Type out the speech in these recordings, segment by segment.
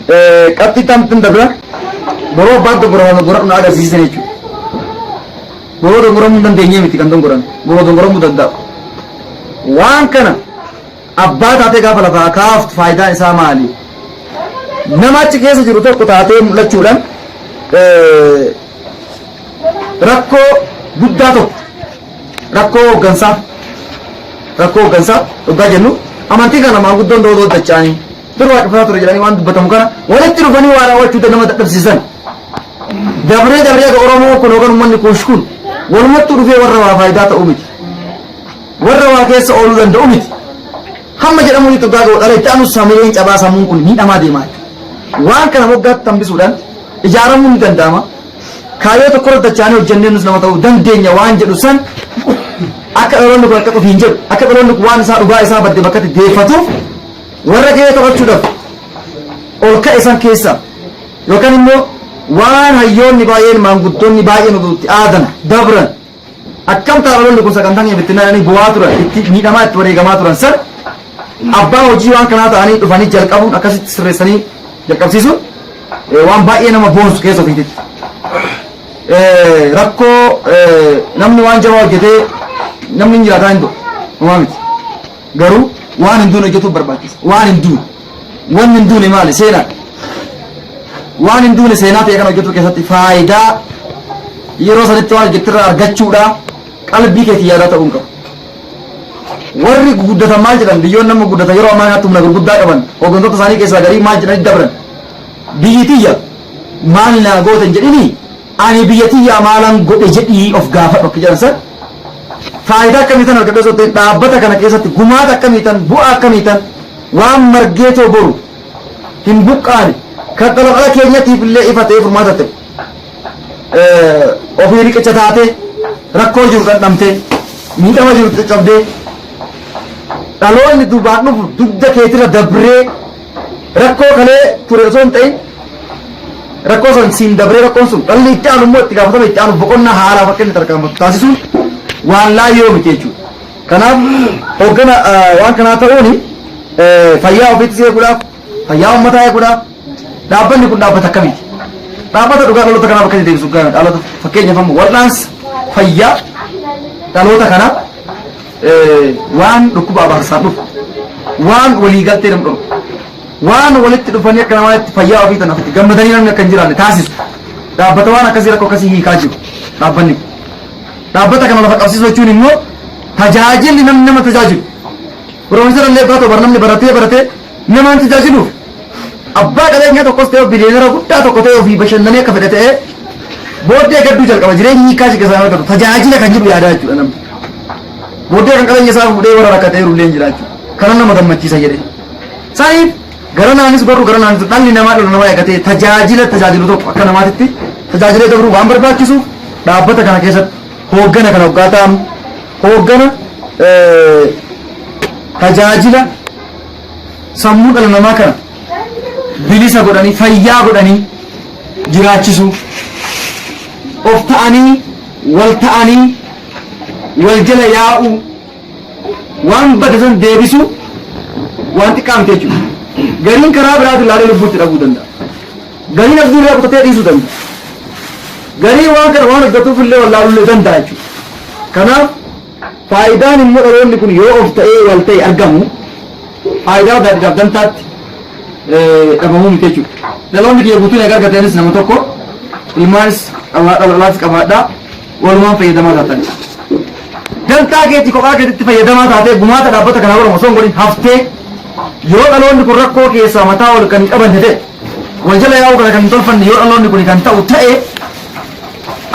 qabxii tamtin dabra boroo baaddo goramuu agarsiisan jechuudha. Boroo dongoramuu dandeenyee miti kan dongoran boroo dongoramuu danda'a. Waan kana abbaa taatee gaafa lafaa kaaftu faayidaan isaa maali? Nama achi keessa jiru tokko taatee mul'achuudhaan rakkoo guddaa tokko rakkoo hooggansaa dhugaa jennu amantii kana maanguddoon doodoo dacha'anii dur waaqeffataa ture jedhanii waan dubbatamu kana walitti dhufanii waa raawwachuu nama dadhabsiisan. Dabree ga Oromoo kun yookaan uummanni kun walumatti dhufee warra waa faayidaa ta'u miti. Warra waa keessa ooluu danda'u miti. Hamma jedhamuun itti dhugaa godhala itti aanu samileen cabaa sammuun kun miidhamaa deemaa. Waan kana moggaatti tambisuudhaan ijaaramuun ni danda'ama. Kaayyoo tokko irratti dacha'anii hojjennee nus nama ta'uu dandeenya waan jedhu san akka dhaloonni kun akka qofiin jedhu akka dhaloonni kun waan isaa dhugaa isaa badde bakkatti deeffatuuf warra gahee taphachuudhaaf ol ka'e san keessa yookaan immoo waan hayyoonni baay'een maanguddoonni baay'een itti aadan dabran akkamtaa dhaloonni kun sagantaan ibittinanii bu'aa turan itti miidhamaa itti wareegamaa turan san abbaa hojii waan kanaa ta'anii dhufanii jalqabuun akkasitti sirreessanii jalqabsiisuun waan baay'ee nama boonsu keessa ofiititti. Rakkoo namni waan jabaa hojjetee namni hin jiraataa hin du'u homaa miti. Garuu waan hin duune hojjetuuf barbaachisa. Waan hin duune wanni hin duune maali? Seenaa. Waan hin duune seenaa ta'e kana hojjetuu keessatti faayidaa yeroo sanitti waan hojjettirraa argachuudha qalbii keetii yaadaa ta'uu hin qabu. Warri guddatan maal jedhan biyyoon nama guddatan yeroo ammaa kanatti humna gurguddaa qaban hooggantoota isaanii keessaa garii maal jedhanii dabran biyyi tiyya maal naa gootan jedhini ani biyya tiyya maalan godhe jedhii of gaafadhu akka jedhan san faayidaa akkamiitan argadhe osoo ta'e dhaabbata kana keessatti gumaata akkamiitan bu'aa akkamiitan waan margeetoo boru hin buqqaane kan dhala keenyatiif illee ifa ta'ee furmaata ta'e ofii riqicha taatee rakkoo jiru dhandhamtee miidhama jiru caccabdee dhaloonni duubaan dhufu dugda keetira dabree rakkoo kalee ture osoo hin ta'in rakkoo san siin dabree rakkoon sun dhalli itti aanu immoo itti gaafatama itti aanu boqonnaa haalaaf akka inni tarkaanfatu taasisuun waan laayyoo miti jechuudha. Kanaaf hooggana waan kanaa ta'uun fayyaa ofiitti eeguudhaaf fayyaa uummataa eeguudhaaf dhaabbanni kun dhaabbata akkamiiti? Dhaabbata dhugaa dhaloota kanaaf akkasii deebisu dhaloota fakkeenyaaf ammoo wal'aansa fayyaa dhaloota kanaaf waan dhukkuba abaarsaan dhufu waan waliigaltee nam dhorku waan walitti dhufanii akka namaatti fayyaa ofii tanaaf itti gammadanii namni akka hin jiraanne taasisu dhaabbata waan akkasii rakkoo akkasii hiikaa jiru dhaabbanni kun. Dhaabbata kana lafa qabsiisu jechuun immoo tajaajilli namni nama tajaajilu Profeesar illee baatoo namni baratee namaan tajaajiluuf abbaa qabeenyaa tokkos ta'e biliyoonera guddaa tokko ta'e ofii bashannanee akka fedhe ta'e booddee gadduu jalqaba jireenyi hiikaa shi keessaa nama tajaajila kan jiru yaadaa jechuudha namni. Booddee kan qabeenya isaa fuudhee warra rakkatee rullee hin jiraachuu kana nama gammachiisa jedhe saniif gara naanis gorru gara naanis dhalli namaa dhala namaa eegatee tajaajilu tokko akka namaatitti tajaajilee dabruu waan barbaachisuuf dhaabbata kana keessatti hooggana kana hoggaataan hooggana tajaajila sammuu dhala namaa kana bilisa godhanii fayyaa godhanii jiraachisuu of ta'anii wal jala yaa'uu waan badasan deebisu waan xiqqaa miti jechuudha. Gariin karaa biraatiin ilaalee lubbuutti dhabuu danda'a. Gariin as duraa kutatee dhiisuu danda'a. Garii waan kana waan hojjetuuf illee wallaaluu danda'a jechuudha. Kanaaf faayidaan immoo dhaloonni kun yoo of ta'ee wal ta'e argamu faayidaa addaadhaaf dantaatti dhabamuu miti jechuudha. Dhaloonni kiyya guutuun egaa argateenis nama tokko ilmaanis dhalalaas qabaadhaa walumaan fayyadamaa taatan. Dantaa keetti kophaa keetitti fayyadamaa taatee gumaata dhaabbata kanaa godhamu osoo hin godhin haftee yoo dhaloonni kun rakkoo keessaa mataa ol kan qaban ta'e wal jala yaa'uu kana kan hin tolfanne yoo dhaloonni kun kan ta'u ta'e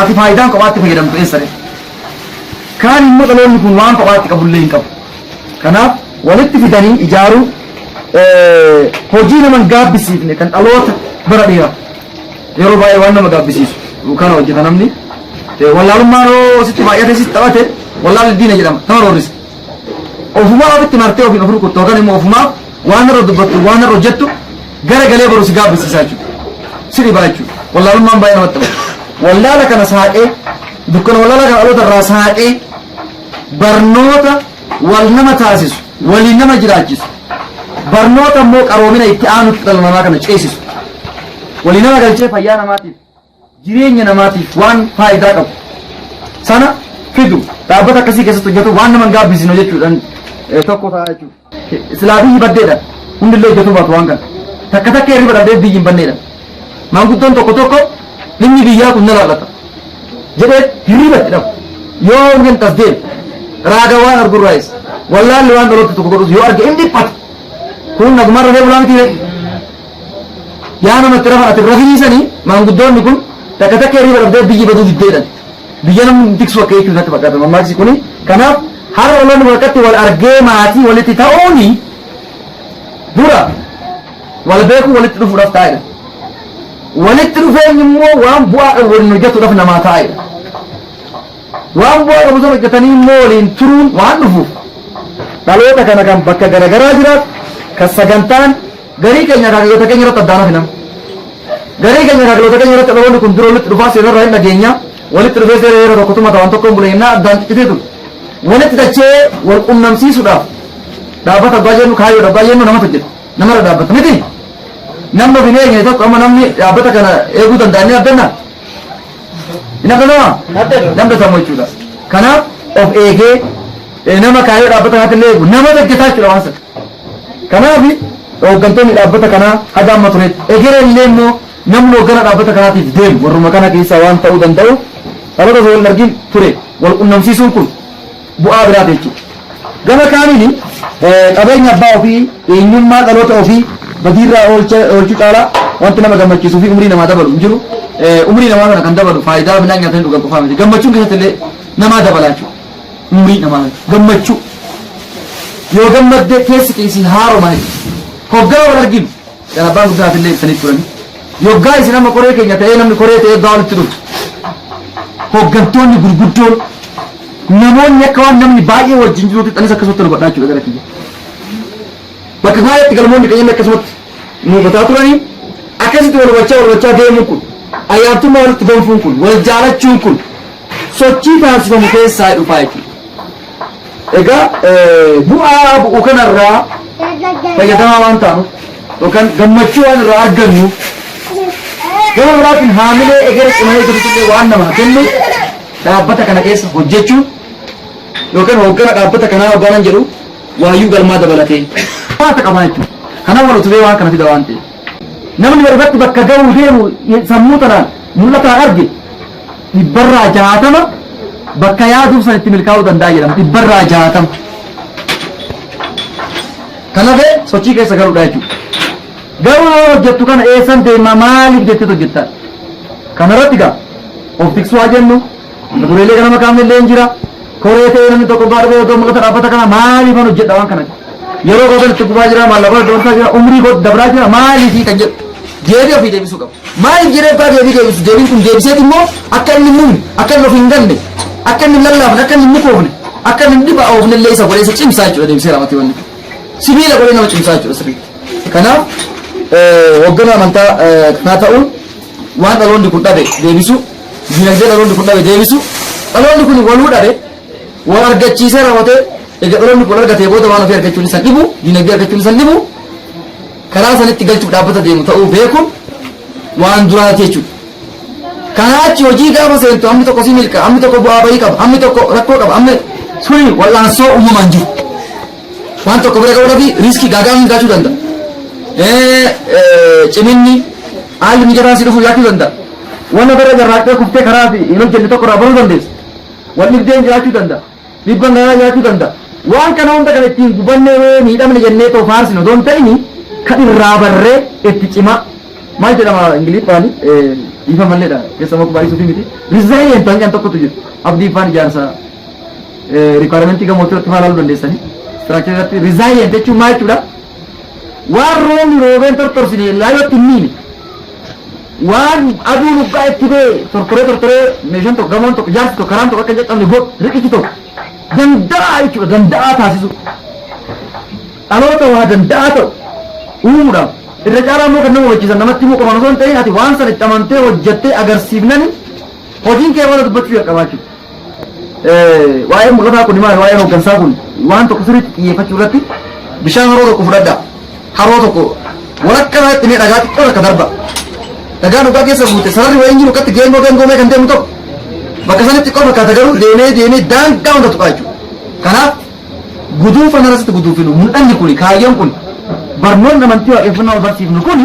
ati faayidaan kophaatti fayyadamtu eessare kaan immoo dhaloonni kun waan kophaatti qabullee hin qabu. Kanaaf walitti fidanii ijaaruu hojii nama gaabbisiifne kan dhaloota bara dheeraa yeroo baay'ee waan nama gaabbisiisu kana hojjeta namni wallaalummaan yoo sitti baay'ate sitti taphate wallaalli diina jedhama nama roorrisa. Ofumaa ofitti martee ofiin of rukuttu yookaan immoo ofumaa waan irra dubbattu waan irra hojjettu gara galee baruu si gaabbisiisaa jechuudha. Si dhibaa jechuudha. Wallaalummaan baay'ee namatti taphata. Wallaala kana saaqee dukkana wallaala kana dhaloota irraa saaqee barnoota wal nama taasisu waliin nama jiraachisu barnoota immoo qaroomina itti aanutti dhala namaa kana ceesisu walii nama galchee fayyaa namaatiif jireenya namaatiif waan faayidaa qabu sana fidu dhaabbata akkasii keessatti hojjetu waan nama gaabbisinu jechuudhaan tokko ta'a jechuudha. Islaabii baddeedha hundillee hojjetu baatu waan kana takka takka hirriba dhabdee biyyi hin banneedha. Maanguddoon tokko dhimmi biyyaa kun na laallata jedhee hirriba itti dhabu yoo hin tasdeen raaga waan argurraayis wallaalli waan dhaloota tokko godhus yoo arge hin dhiphatu kun nagumaan rafee bulaa miti yaa namatti rafan ati rafiisanii maanguddoonni kun takka takka hirriba dhabdee biyyi baduu diddeedhan biyya namni tiksu akka jechuun natti fakkaata mammaaksi kuni kanaaf har'a oloonni walqatti wal argee maatii walitti ta'uuni dura wal beeku walitti dhufuudhaaf taa'edha. Walitti dhufeenyi immoo waan bu'aa qabu waliin hojjetuudhaaf namaa taa'edha. Waan bu'aa qabu sana hojjetanii immoo waliin turuun waan dhufuuf dhaloota kana kan bakka garaagaraa jiraatu kan sagantaan garii keenya kaagilota keenya irratti addaanaaf hinam. Garii keenya kaagilota keenya irratti dhaloonni kun dura walitti dhufaa seenarraa hin dhageenya walitti dhufee seera yeroo tokkotuma ta'an tokko hin buleennaa addaan cicciteetu walitti dachee wal qunnamsiisuudhaaf dhaabbata abbaa jennu kaayyoo abbaa jennu namatu hojjeta namarra dhaabbata miti. Nama bineenye tokko amma namni dhaabbata kana eeguu danda'anii abdanna hin abdanama namni sammuu jechuudha. Kanaaf of eegee nama kaayyoo dhaabbata kanatti eegu nama hojjetaa jechuudha waan sana. Kanaaf hooggantoonni dhaabbata kanaa haga amma turetti egereen illee immoo namni hooggana dhaabbata kanaatiif deemu warruma kana keessaa waan ta'uu danda'u dhaloota osoo hin argin ture wal qunnamsiisuun kun bu'aa biraati jechuudha. Gama kaaniin qabeenya abbaa ofii eenyummaa dhaloota ofii badiirraa oolchuu caalaa wanti nama gammachiisuu fi umrii namaa dabalu hin jiru. Umrii namaa kana kan dabalu faayidaa midhaan nyaatanii dhugan qofaa miti. Gammachuun keessatti illee namaa dabala jechuudha. Umrii namaa gammachuu yoo gammadde keessi keessi haaromani hoggaa wal arginu abbaan guddaaf illee ibsanii turani. Yoggaa isin amma koree keenya ta'ee namni koree ta'ee eebbaa walitti dhufu. Hooggantoonni gurguddoon namoonni akka waan namni baay'ee wajjin jiruutti xanis akkasumatti nu godhaa jechuudha gara kiyya. Bakka baay'eetti galmoonni qayyinni akkasumatti nu gotaa turanii akkasitti wal hubachaa deemuun kun ayyaantummaa walitti gonfuun kun wal jaalachuun kun sochii taasifamu keessaa dhufaa jechuudha. Egaa bu'aa bu'u kanarraa fayyadamaa waan ta'anuuf yookaan gammachuu waan irraa argannu gama biraatiin haamilee egeree cimanii jirutillee waan nama kennu dhaabbata kana keessa hojjechuun yookaan hooggana dhaabbata kanaa hoggaanan jedhu waayyuu galmaa dabalatee waan qabaa jechuudha. Kanaaf wal utubee waan kana fida waan ta'eef namni barbatti bakka ga'uu deemu sammuu tanaan mul'ataan arge 60 bakka yaaduuf san itti milkaa'uu danda'a jedhama 60. Kanaafuu sochii keessa galuudha jechuudha. Garuu hojjettu kana eessan deemaa maaliif jettee hojjettaa? Kanarratti gaa of tiksuu haa jennu dureelee kana maqaan illee hin jira. Koree ta'ee namni tokko baadhee yoo mul'ata dhaabbata kana maaliifan hojjedha waan kana yeroo gootan itti gubaa jira maallaqaa doonsaa jira umrii dabraa jira maaliifii kan jedhu deebii ofii deebisuu qabu. Maaliif jedhee abbaa deebii deebisu deebiin kun deebiseet immoo akka inni mumne akka inni of hin ganne akka inni lallaafne akka inni mukoofne akka inni dhiba oofne illee isa godhee isa cimsaa jechuudha deebisee raamatti wanni sibiila godhee nama cimsaa jechuudha sirrii. Kanaaf hoogganaa amantaa kanaa ta'uun waan dhaloonni kun dhabe deebisu dinagdee dhaloonni kun dhabe deebisu dhaloonni kun waluu dhabe wal argachiisee raawwatee egaa dhaloonni kun argatee booda waan ofii argachuun isaan dhibu dinagdee argachuun isaan dhibu karaa sanitti galchuuf dhaabbata deemu ta'uu beekuun waan duraati jechuudha. Kanaa achi hojii gaafa seentu hammi tokko si milka hammi tokko bu'aa bahii qaba hammi tokko rakkoo qaba hammi suni wal'aansoo uumamaan jiru waan tokko bira ga'uudhaa fi riiskii gaagaa'uun gaachuu danda'a. Ciminni haalli mijataan si dhufu yaachuu danda'a. Wanna bara jarraaqxee kuftee karaa fi hin hojjenne tokko irraa baruu dandeessa. Wanni dhibdeen jiraachuu danda'a. Dhibban garaa jiraachuu danda'a. Waan kana hunda kan ittiin gubannee miidhamne jennee too faarsinu odoon ta'ini kan irraa barree itti cimaa. Maal jedhama Ingiliffaan ifa malleedha keessumaa kubaarii suufii miti. Rizaayinti hanqan tokkotu jiru. Abdii ifaan ijaarsa rikwaayimentii gammoojjii irratti maal haaluu dandeessanii. Istiraakcharii irratti rizaayinti jechuun maal jechuudha? Waan roobni roobeen tortorsine laayootti hin miine. Waan aduun ubgaa itti bee tortoree meeshaan tokko gamoon tokko jaarsi tokko karaan tokko akka jedhamne godhu riqichi tokko danda'a jechuudha danda'a taasisu. Dhaloota waa danda'a ta'u uumuudhaaf irra caalaa immoo kan nama hojjechiisan namatti immoo qomaan osoo hin ta'in ati waan sana itti amantee hojjettee agarsiifnani hojiin kee wanta dubbachuu jalqabaa jechuudha. Waa'ee mul'ataa kun maali waa'ee hooggansaa kun waan tokko sirriitti xiyyeeffachuu irratti bishaan haroo tokko fudhadhaa haroo tokko walakkaa itti mee dhagaa xiqqoo akka darba dhagaan dhugaa keessa buute sararri wayiin jiru akkatti geengoo kan deemu tokko bakka sanatti qofa fakkaata garuu deemee daangaa hunda tuqaa jechuudha. Kanaaf guduunfa narratti guduunfinu mul'anni kun kaayyoon kun barnoonni amantii waaqeffannaa wal barsiifnu kun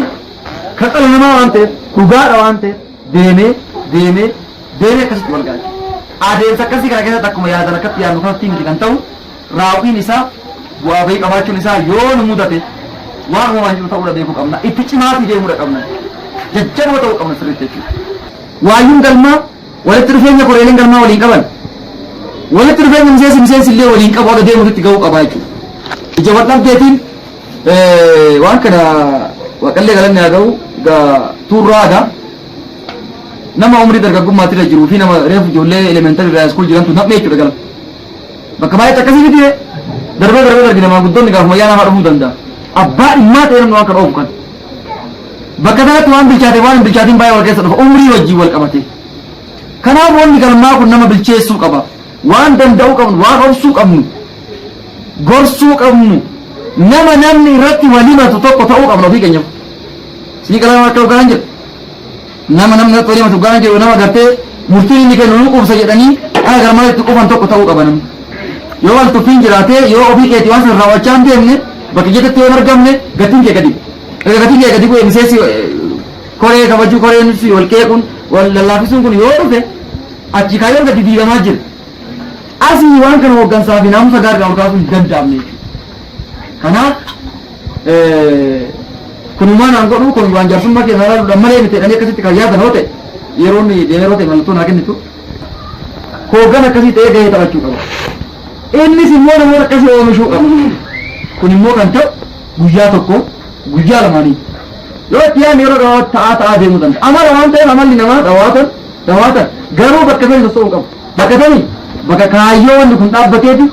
kan dhala namaa waan ta'eef dhugaadha waan ta'eef deemee akkasitti wal ga'a. Adeemsa akkasii kana keessatti akkuma yaadan akkatti yaadnu kanatti miti kan ta'u raawwiin isaa bu'aa bahii qabaachuun isaa yoo nu mudate waan uumaan jiru ta'uudha beekuu qabna. Itti cimaatii deemuudha qabna. Jajjaboo ta'uu qabna sirriitti jechuudha. Waayyuun galmaa walitti dhufeenya koreeleen galmaa waliin qaban. Walitti dhufeenya miseensi illee waliin qabu akka deemuutti gahuu qaba jechuudha. Ija wal dhabdeetiin waan kana waaqallee galanni haa ga'u tuurraadha. Nama umrii dargaggummaatti irra jiruu fi nama reefu ijoollee elementarii irraa iskuul jirantu nam'ee jechuudha galma. Bakka baay'eetti akkasii miti darbee argina maanguddoonni gaafuma yaa nama dhufuu danda'a. Abbaa dhimmaa ta'e namni waan kana oofu kan. Bakka kanatti waan bilchaate waan hin bilchaatiin baay'ee wal keessa dhufa umrii wajjin wal qabate. Kanaaf wanni galmaa kun nama bilcheessuu qaba. Waan danda'uu qabnu, waan obsuu qabnu, gorsuu qabnu, namni irratti walimatu tokko ta'uu qabna ofii keenyaaf. Sini galama akka dhugaan jedhu. Namni irratti walimatu dhugaan jedhu nama gartee murtiin inni kennu nu qubsa jedhanii ana galmaa itti qufan tokko ta'uu qaba namni. Yoo wal tuffiin jiraatee yoo ofii keetii waan sana raawwachaa hin deemne bakka jedhatti yoo hin argamne gatiin kee gadi. Gatiin kee gadi bu'ee miseensi koree kabajuu koreen wal qeequun wal lallaafisuun kun yoo dhufe achi kaayyoon gadi diigamaa jira. Asii waan kana hooggansaa fi naamusa gaarii ol kaasuu hin danda'amne. Kanaaf kunumaan aan godhu kun waan jaarsummaa keessa ilaaluudhaan malee miti jedhanii akkasitti kan yaadan yoo ta'e yeroo inni deemee yoo ta'e mallattoo naa kennitu hooggan akkasii ta'ee gahee taphachuu qaba. Innis immoo namoota akkasii oomishuu qaba. Kun immoo kan ta'u guyyaa tokko guyyaa lamaanii yoo itti yaadne yeroo gabaabaa ta'aa deemuu danda'a. Amala waan ta'eef amalli namaa dhawaatan garuu bakka sanii soso'uu qabu. Bakka sanii bakka kaayyoo wanni kun dhaabbateeti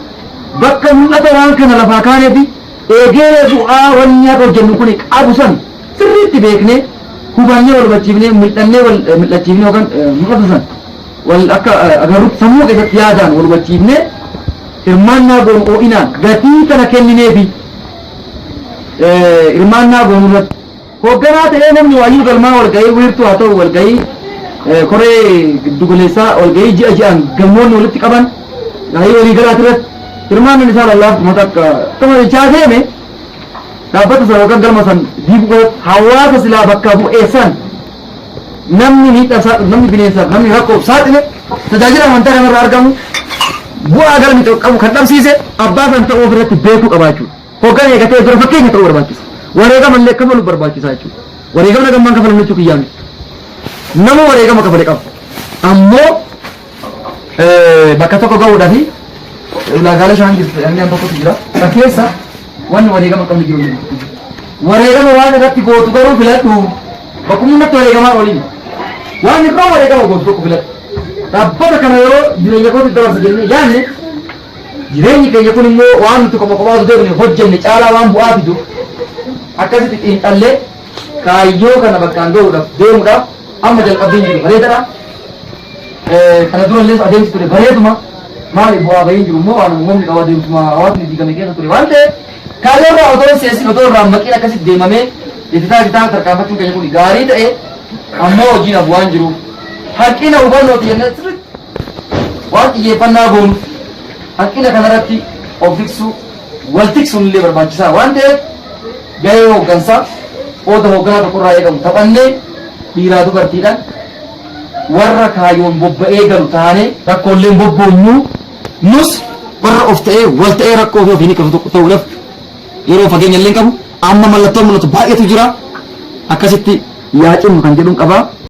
bakka mul'ata waan kana lafaa kaaneeti eegee bu'aa wanni akka hojjennu kun qabu san sirriitti beeknee hubannee wal hubachiifnee mil'annee wal mil'achiifnee yookaan mul'ata san wal akka agarruutti sammuu keessatti yaadaan wal hubachiifnee hirmaannaa goonu oo'inaan gatii kana kennineefi hirmaannaa goonu irratti hoogganaa ta'ee namni waayyuu galmaa wal ga'ii wiirtuu haa ta'u wal ga'ii koree giddugaleessaa wal ga'ii ji'aan gammoonni walitti qaban gahii walii galaati irratti hirmaannan isaa lallaaf mata akka malichaa deeme dhaabbata sana yookaan galma san diibuu hawaasa silaa bakka bu'eessan namni bineensaaf namni rakkoof saaxile tajaajila amantaa kanarraa argamu bu'aa galmi qabu kan dhabsiise abbaa kan ta'uu ofirratti beekuu qabaachuudha. Hoggan eegatee dura fakkeenya ta'uu barbaachisa. Wareegama illee kafalu barbaachisaa jechuudha. Wareegama nagammaan kafalan jechuu kiyyaa miti. Nama wareegama kafale qabu. Ammoo bakka tokko ga'uudhaa fi ulaagaalee shan jedhanii tokkotu jira. Kan keessa wanni wareegama qabni jiru. Wareegama waan irratti gootu garuu filadhu. Bakkuma hundatti wareegamaa oliin. Waan irraa wareegama gootu tokko filadhu. Dhaabbata kana yeroo jireenya kootti dabarsa jennee yaadne jireenyi keenya kun immoo waan nuti qofa deemne hojjenne caalaa waan bu'aa fidu akkasitti xiinxallee kaayyoo kana bakkaan ga'uudhaaf deemuudhaaf amma jalqabdeen jiru bareedaadha. Kana durallees adeemsi ture bareeduma maali bu'aa bahiin jiru immoo waan uumamni qabu adeemsuma hawaasni diigame keessa ture waan ta'eef kaayyoo irraa otoo seesin otoo irraa maqiin akkasitti deemamee itti tarkaanfachuun keenya kun gaarii ta'e ammoo hojiin hafu waan jiruuf hanqina hubannooti jennee waan xiyyeeffannaa goonu hanqina kanarratti of tiksuu wal tiksuun illee barbaachisaa waan ta'eef gahee hooggansaa qooda hoogganaa tokkorraa eegamu taphannee dhiiraa dubartiidhaan warra kaayyoon bobba'ee galu taanee rakkooleen bobboonyu nus warra of ta'ee wal ta'ee rakkoo ofii ni qabu ta'uudhaaf yeroo fageenya illee qabu amma mallattoon mul'atu baay'eetu jira akkasitti yaacinu kan jedhuun qabaa.